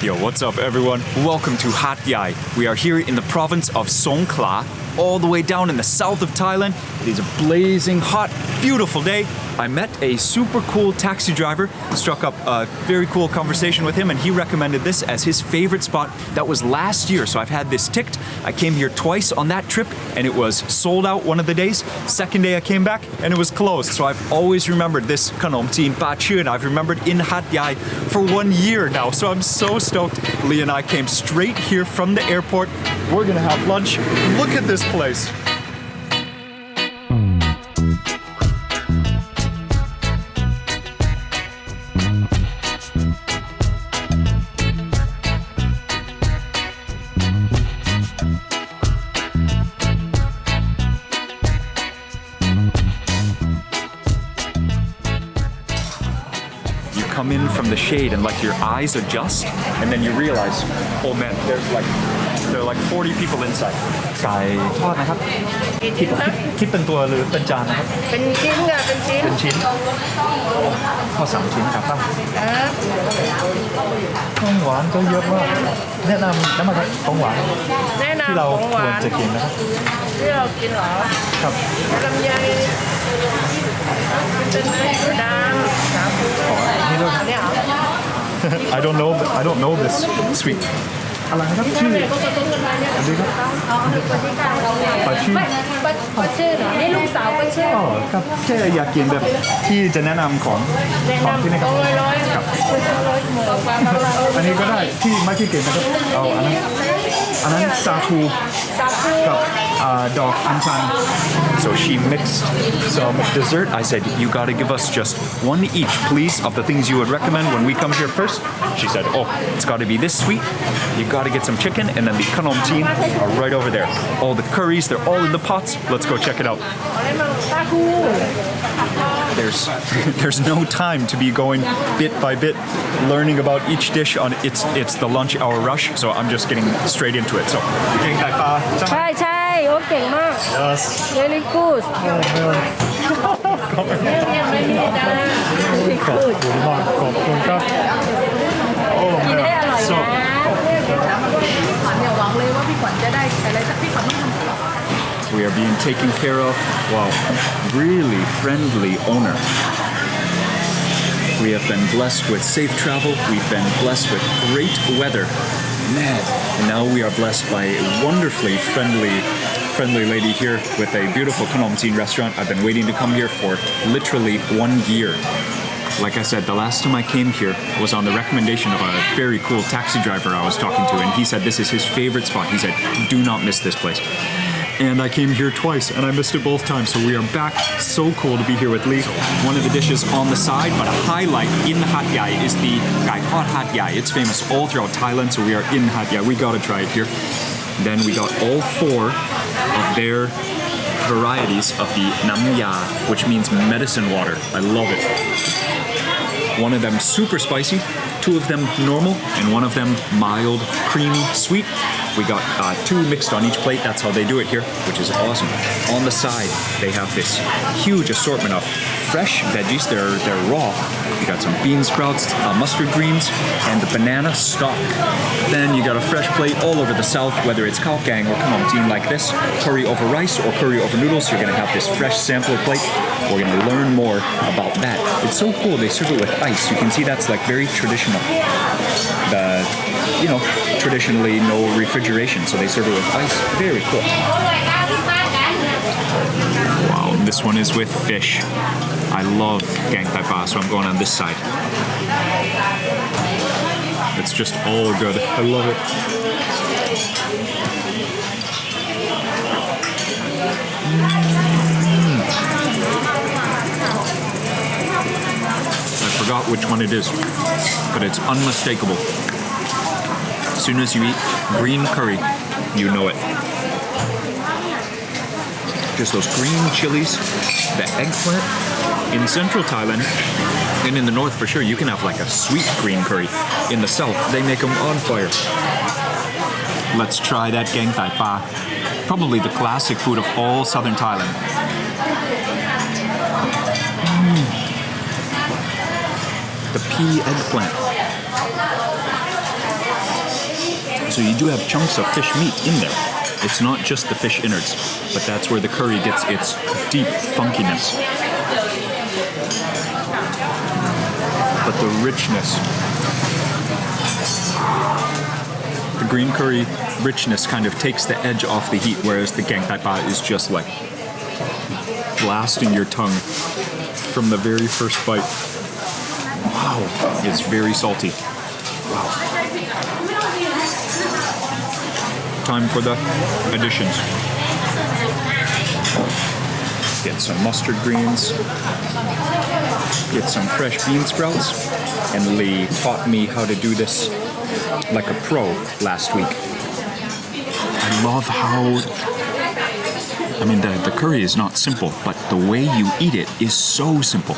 Yo, what's up everyone? Welcome to Hat Yai. We are here in the province of Songkhla, all the way down in the south of Thailand. It is a blazing hot, beautiful day. I met a super cool taxi driver, struck up a very cool conversation with him, and he recommended this as his favorite spot. That was last year, so I've had this ticked. I came here twice on that trip, and it was sold out one of the days. Second day I came back, and it was closed. So I've always remembered this Kanom Jeen Ba Chuen. I've remembered in Hat Yai for 1 year now, so I'm so stoked. Lee and I came straight here from the airport. We're gonna have lunch. Look at this place. Come in from the shade and like your eyes adjust, and then you realize, oh man, there are like 40 people inside. ไก่ทอดนะครับคิดเป็นตัวหรือเป็นจานนะครับเป็นชิ้นค่ะเป็นชิ้นข้าว3ชิ้นครับของหวานก็เยอะมากแนะนำน้ำมันของหวานที่เราควรจะกินนะครับที่เรากินเหรอครับลำไยเป็นถั่วดำสาคูนี่ด้วยเนี่ย I don't know this sweet อะไรนะครับชื่ออะไรครับป้าชื่อเหรอนี่ลูกสาวป้าชื่อครับแค่อยากกินแบบที่จะแนะนำของที่นี่ครับครับอันนี้ก็ได้ที่ไม่ที่เก่งนะครับเอาอันนั้นซาคูกับดอกอัญชัน so she mixed some dessert. I said you gotta give us just one each please of the things you would recommend when we come here first. She said oh it's gotta be this sweet, you gotta get some chicken, and then the Kanom Jeen are right over there. All the curries, they're all in the pots. Let's go check it out. There's no time to be going bit by bit learning about each dish on it's the lunch hour rush, so I'm just getting straight into it. So เก่งไก่ปลาใช่โอ้เก่งมาก Yes very good ขอบคุณมากขอบคุณครับโอ้กินให้อร่อยนะพี่ขวัญเนี่ยหวังเลยว่าพี่ขวัญจะได้อะไรจากพี่ขวัญต้องทำ We are being taken care of. Wow, really friendly owner. We have been blessed with safe travel. We've been blessed with great weather. Man, and now we are blessed by a wonderfully friendly lady here with a beautiful Kanom Jeen restaurant. I've been waiting to come here for literally 1 year. Like I said, the last time I came here was on the recommendation of a very cool taxi driver I was talking to, and he said this is his favorite spot. He said, do not miss this place. And I came here twice, and I missed it both times, so we are back. So cool to be here with Lee. One of the dishes on the side, but a highlight in Hat Yai is the Gai Hot Hat Yai. It's famous all throughout Thailand, so we are in Hat Yai. We gotta try it here. Then we got all 4 of their varieties of the Nam Ya, which means medicine water. I love it. One of them super spicy, 2 of them normal, and 1 of them mild, creamy, sweet. We got 2 mixed on each plate. That's how they do it here, which is awesome. On the side, they have this huge assortment of fresh veggies. They're raw. You got some bean sprouts, mustard greens, and the banana stalk. Then you got a fresh plate all over the south, whether it's khao gang or Kanom Jeen like this, curry over rice or curry over noodles. You're gonna have this fresh sampler plate. We're gonna learn more about that. It's so cool. They serve it with ice. You can see that's like very traditional. Traditionally no refrigeration, so they serve it with ice. Very cool. Wow, this one is with fish. I love gang thai pa, so I'm going on this side. It's just all good. I love it. I forgot which one it is, but it's unmistakable. As soon as you eat green curry, you know it. Just those green chilies, the eggplant. In central Thailand, and in the north for sure, you can have like a sweet green curry. In the south, they make them on fire. Let's try that gang thai pa. Probably the classic food of all southern Thailand. The pea eggplant. So you do have chunks of fish meat in there. It's not just the fish innards, but that's where the curry gets its deep funkiness. But the richness, the green curry richness kind of takes the edge off the heat, whereas the gang tai pa is just like blasting your tongue from the very first bite. Wow, it's very salty. Wow. Time for the additions. Get some mustard greens, get some fresh bean sprouts, and Lee taught me how to do this like a pro last week. I love how, I mean, the curry is not simple, but the way you eat it is so simple.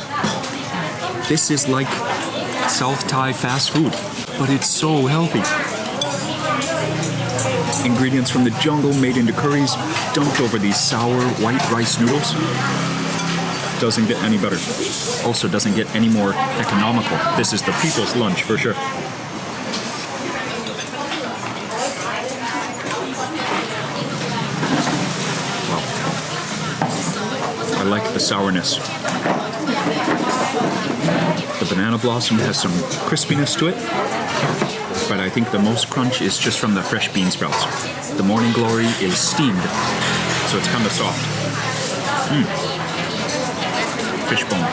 This is like South Thai fast food, but it's so healthy. Ingredients from the jungle made into curries, dumped over these sour white rice noodles. Doesn't get any better. Also doesn't get any more economical. This is the people's lunch for sure. Wow. I like the sourness. The banana blossom has some crispiness to it, but I think the most crunch is just from the fresh bean sprouts. The morning glory is steamed, so it's kind of soft. Fish bone.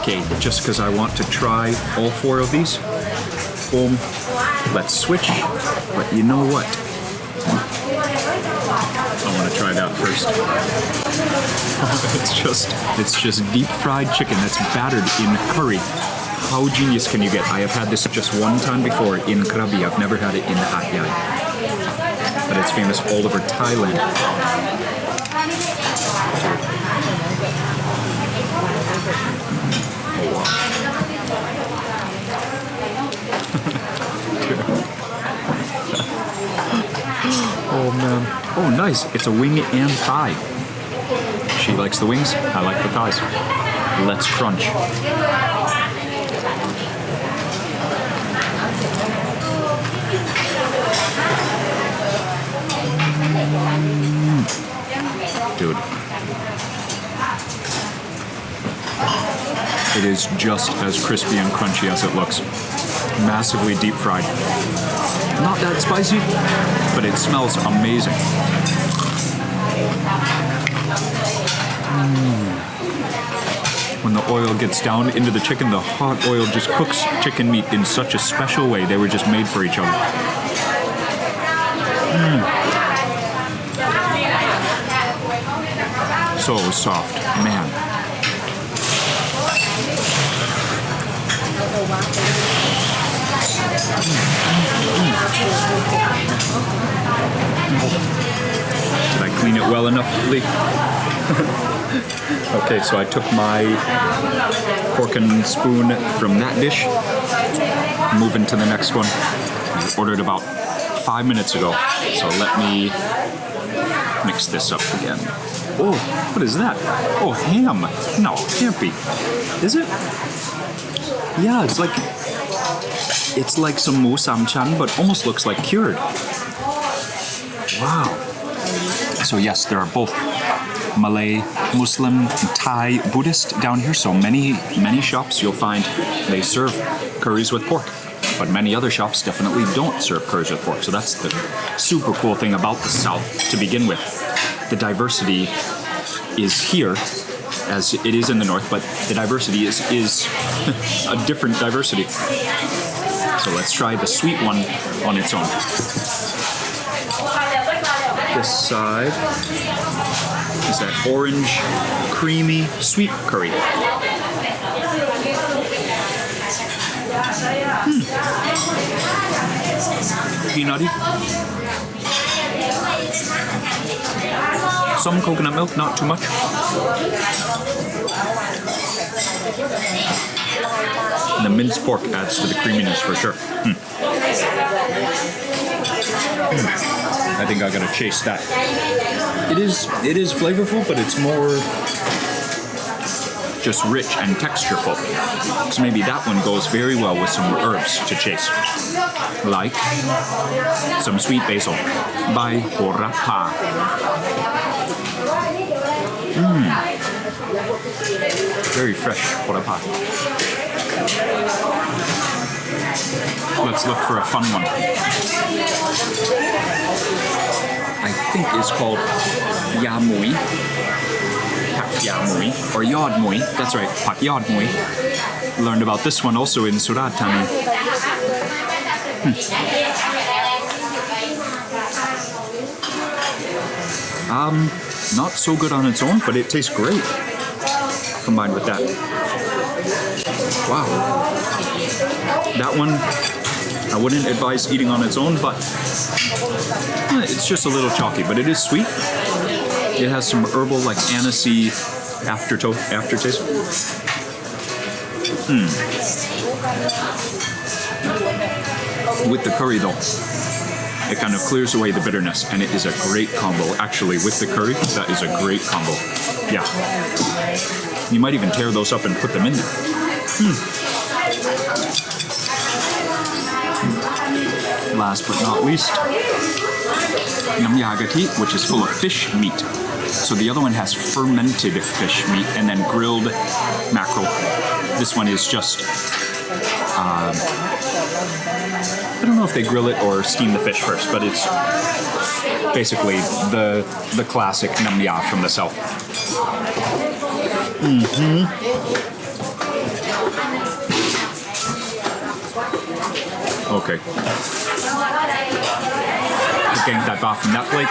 Okay, just because I want to try all 4 of these, boom, let's switch. But you know what? I want to try that first. It's just deep fried chicken that's battered in curry. How genius can you get? I have had this just one time before in Krabi. I've never had it in Hat Yai. But it's famous all over Thailand. Oh man. Oh nice. It's a wing and thigh. She likes the wings. I like the thighs. Let's crunch. Dude. It is just as crispy and crunchy as it looks. Massively deep fried. Not that spicy, but it smells amazing. When the oil gets down into the chicken, the hot oil just cooks chicken meat in such a special way. They were just made for each other. So soft, man. Did I clean it well enough, Lee? Okay, so I took my fork and spoon from that dish, moving to the next one. I ordered about 5 minutes ago, so let me mix this up again. Oh, what is that? Oh, ham. No, can't be. Is it? Yeah, it's like some mu sam chan, but almost looks like cured. Wow. So yes, there are both Malay, Muslim, Thai, Buddhist down here. So many shops you'll find they serve curries with pork. But many other shops definitely don't serve curries with pork. So that's the super cool thing about the South to begin with. The diversity is here, as it is in the North, but the diversity is a different diversity. So let's try the sweet one on its own. This side is that orange, creamy, sweet curry. peanutty. Some coconut milk, not too much. And the minced pork adds to the creaminess for sure. I think I gotta chase that. It is flavorful, but it's more just rich and textureful. So maybe that one goes very well with some herbs to chase. Like some sweet basil by Horapa. Very fresh Horapa. Let's look for a fun one. I think it's called Yamui. Pak Yamui. Or Yod Mui. That's right, Pak Yod Mui. Learned about this one also in Surat Thani. Not so good on its own, but it tastes great combined with that. Wow. That one, I wouldn't advise eating on its own, but it's just a little chalky, but it is sweet. It has some herbal, like anisey aftertaste. With the curry though, it kind of clears away the bitterness, and it is a great combo. Actually, with the curry, that is a great combo. Yeah. You might even tear those up and put them in there. Last but not least, Nam Yagati, which is full of fish meat. So the other one has fermented fish meat and then grilled mackerel. This one is just, I don't know if they grill it or steam the fish first, but it's basically the classic Nam Ya from the south. Okay. Getting that bath from that plate,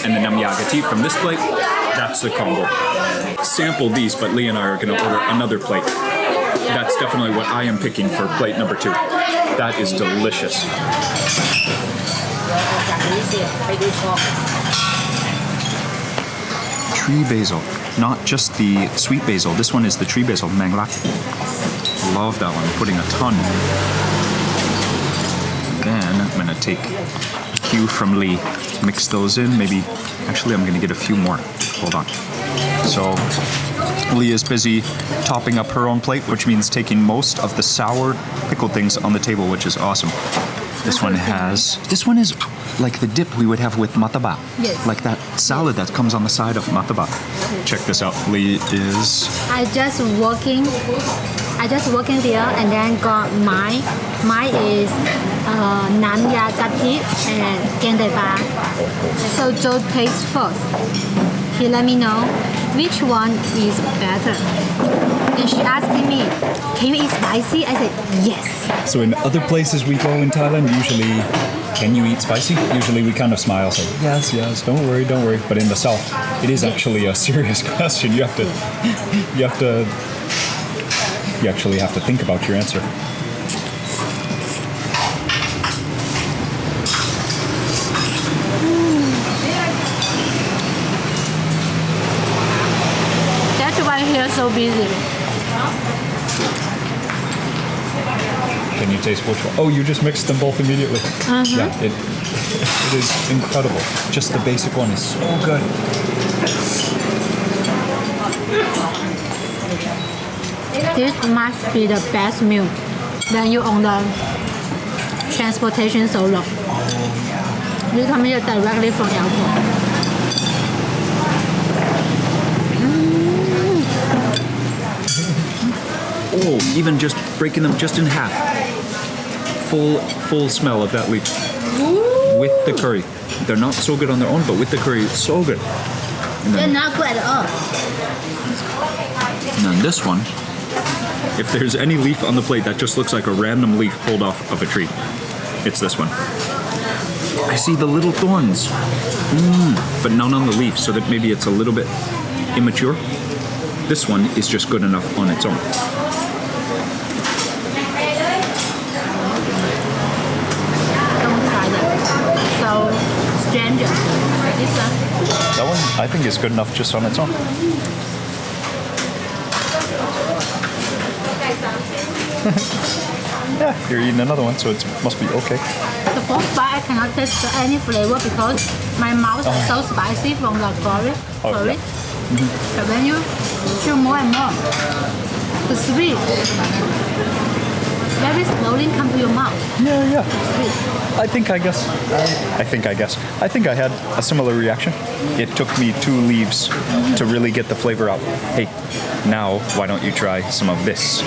and the Nam Yagati from this plate, that's the combo. Sample these, but Lee and I are going to order another plate. That's definitely what I am picking for plate number 2. That is delicious. Tree basil, not just the sweet basil. This one is the tree basil, manglak. Love that one, putting a ton. Then I'm going to take a few from Lee, mix those in. Maybe, actually I'm going to get a few more. Hold on. So Lee is busy topping up her own plate, which means taking most of the sour pickled things on the table, which is awesome. This one is like the dip we would have with mataba. Yes. Like that salad that comes on the side of mataba. Check this out. Lee is... I just working there and then got mine. Mine is Nam Ya Gati and Gendeba. So Joe tastes first. He let me know which one is better. And she asked me, can you eat spicy? I said, yes. So in other places we go in Thailand, usually, can you eat spicy? Usually we kind of smile, say, yes, don't worry. But in the South, it is actually a serious question. You actually have to think about your answer. That's why here so busy. Can you taste which one? Oh, you just mixed them both immediately. Yeah, it is incredible. Just the basic one is so good. This must be the best meal when you on the transportation so long. You come here directly from airport. Oh, even just breaking them just in half. Full smell of that leaf. With the curry. They're not so good on their own, but with the curry, it's so good. They're not good at all. And then this one, if there's any leaf on the plate that just looks like a random leaf pulled off of a tree, it's this one. I see the little thorns, but none on the leaf, so that maybe it's a little bit immature. This one is just good enough on its own. Don't try that. think is good enough just on its own. Yeah, you're eating another one, so it must be okay. The first bite I cannot taste any flavor because my mouth is so spicy from the curry. Yeah. But when you chew more and more, the sweet very slowly come to your mouth. Yeah. Sweet. I think I had a similar reaction. It took me 2 leaves to really get the flavor out. Hey, now why don't you try some of this?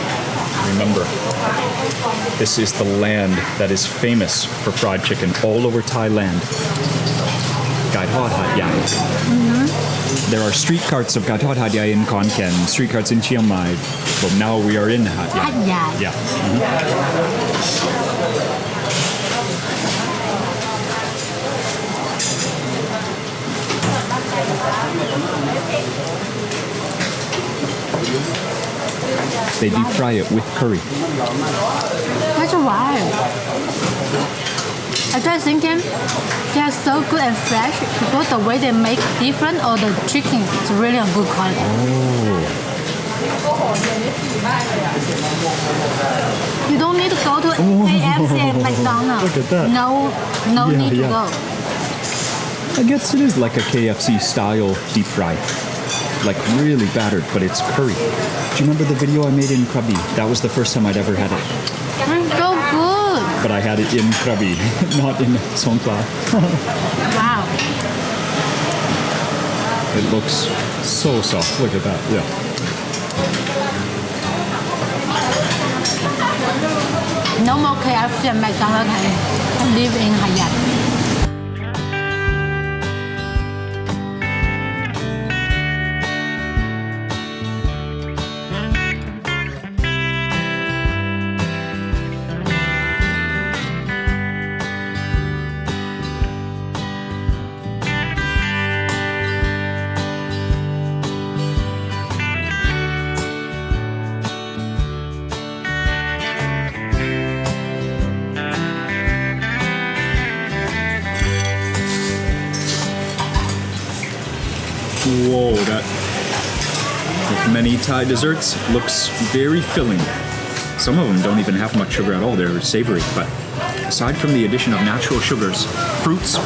Remember, this is the land that is famous for fried chicken all over Thailand. Gai Thod Hat Yai. There are street carts of Gai Thod Hat Yai in Khon Kaen, street carts in Chiang Mai, but now we are in Hat Yai. Hat Yai. Yeah. They deep fry it with curry. That's why. I just thinking they are so good and fresh because the way they make different or the chicken is really a good quality. You don't need to go to KFC and McDonald's. Look at that. No need to go. I guess it is like a KFC style deep fry. Like really battered, but it's curry. Do you remember the video I made in Krabi? That was the first time I'd ever had it. It's so good. But I had it in Krabi, not in Songkla. Wow. It looks so soft. Look at that. Yeah. No more KFC and McDonald's can live in Hayat. Whoa, that, like many Thai desserts, looks very filling. Some of them don't even have much sugar at all. They're savory, but aside from the addition of natural sugars, fruits,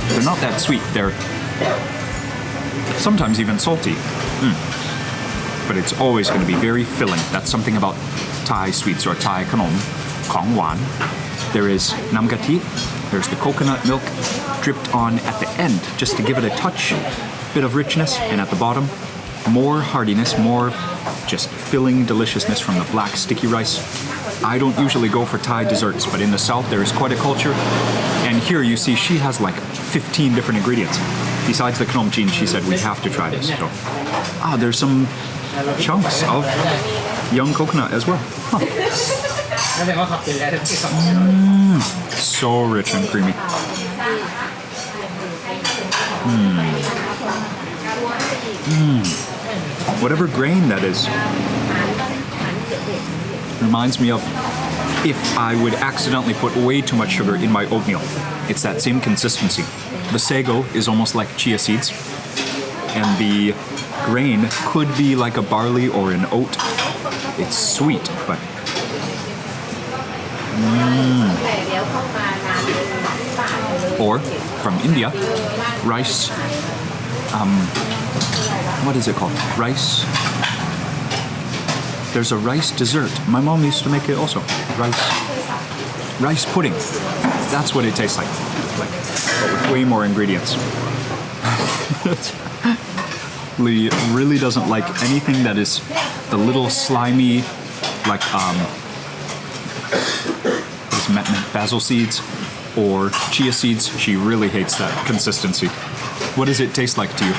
they're not that sweet. They're sometimes even salty. But it's always going to be very filling. That's something about Thai sweets or Thai kanom, Khong Wan. There is nam gati, there's the coconut milk dripped on at the end just to give it a touch, bit of richness, and at the bottom, more heartiness, more just filling deliciousness from the black sticky rice. I don't usually go for Thai desserts, but in the south there is quite a culture. And here you see she has like 15 different ingredients. Besides the Kanom Jeen, she said we have to try this. So, there's some chunks of young coconut as well. So rich and creamy. Whatever grain that is reminds me of if I would accidentally put way too much sugar in my oatmeal. It's that same consistency. The sago is almost like chia seeds, and the grain could be like a barley or an oat. It's sweet, but or from India, rice. What is it called? Rice. There's a rice dessert. My mom used to make it also. Rice pudding. That's what it tastes like. But with way more ingredients. Lee really doesn't like anything that is the little slimy, like basil seeds or chia seeds. She really hates that consistency. What does it taste like to you?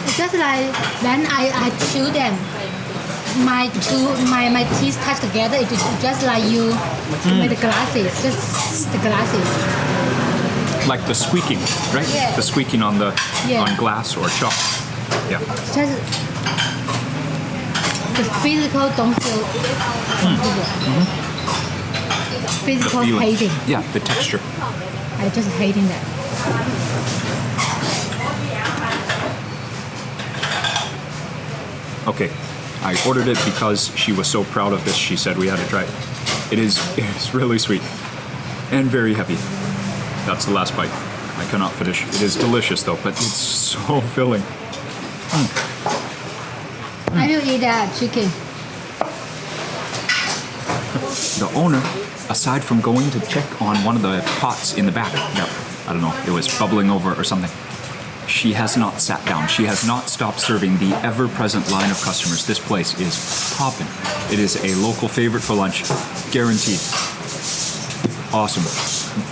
It's just like when I chew them, my teeth touch together. It's just like you with the glasses, just the glasses. Like the squeaking, right? Yeah. The squeaking on glass or chalk. Yeah. Just the physical don't feel physical The feeling. hating. Yeah, the texture. I just hating that. Okay, I ordered it because she was so proud of this. She said we had to try it. It is really sweet and very heavy. That's the last bite. I cannot finish. It is delicious though, but it's so filling. I will eat that chicken. The owner, aside from going to check on one of the pots in the back, that, I don't know, it was bubbling over or something, she has not sat down. She has not stopped serving the ever-present line of customers. This place is popping. It is a local favorite for lunch, guaranteed. Awesome.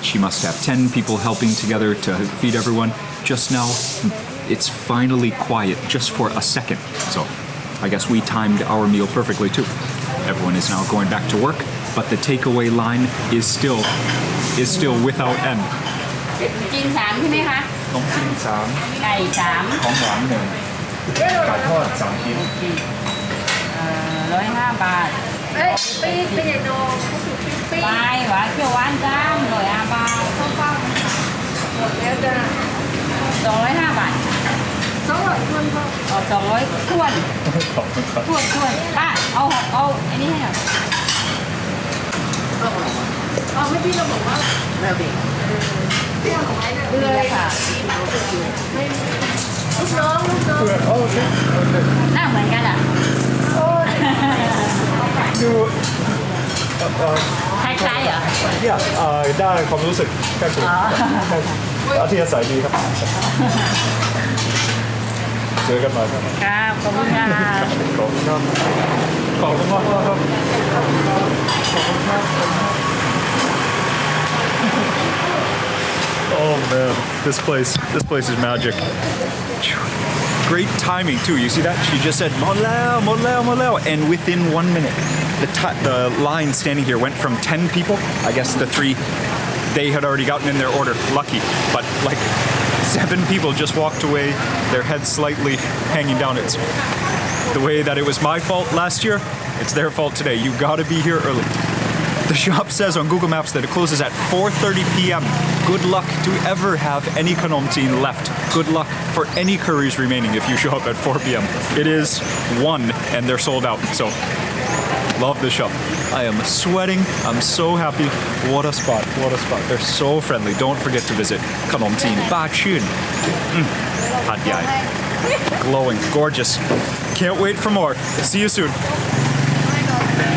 She must have 10 people helping together to feed everyone. Just now, it's finally quiet just for a second. So I guess we timed our meal perfectly too. Everyone is now going back to work, but the takeaway line is still without end. จีน3ใช่ไหมคะ น้องจีน3 ไก่3 ของหวาน1 ไก่ทอด3 ชิ้น 105 บาท Ê, bây giờ đồ pi ปลายหวานเขียวหวานจ้าม105 บาท không không. Để cho 205 บาท số rồi luôn không? 200ถ้วน ขอบคุณครับ ถ้วนป้าเอาอันนี้ให้หน่อย Mấyพี่เราบอกว่า เลยค่ะ lúc nướng หน้าเหมือนกันอ่ะ ดู คล้ายๆเหรอ เนี่ยได้ความรู้สึกแค่คุณอาที่อาศัยดีครับเจอกันใหม่ครับ ครับขอบคุณค่ะ ขอบคุณครับขอบคุณมากครับขอบคุณครับ Oh man, this place is magic. Great timing too. You see that? She just said "Molao, molao, molao," and within 1 minute, the line standing here went from 10 people. I guess the 3 they had already gotten in their order. Lucky, but like 7 people just walked away, their heads slightly hanging down. It's the way that it was my fault last year. It's their fault today. You got to be here early. The shop says on Google Maps that it closes at 4:30 p.m. Good luck to ever have any Kanom Jeen left. Good luck for any curries remaining if you show up at 4 p.m. It is 1 and they're sold out. So love this shop. I am sweating. I'm so happy. What a spot. What a spot. They're so friendly. Don't forget to visit Kanom Jeen. Ba Chuen. Hat Yai. Glowing. Gorgeous. Can't wait for more. See you soon.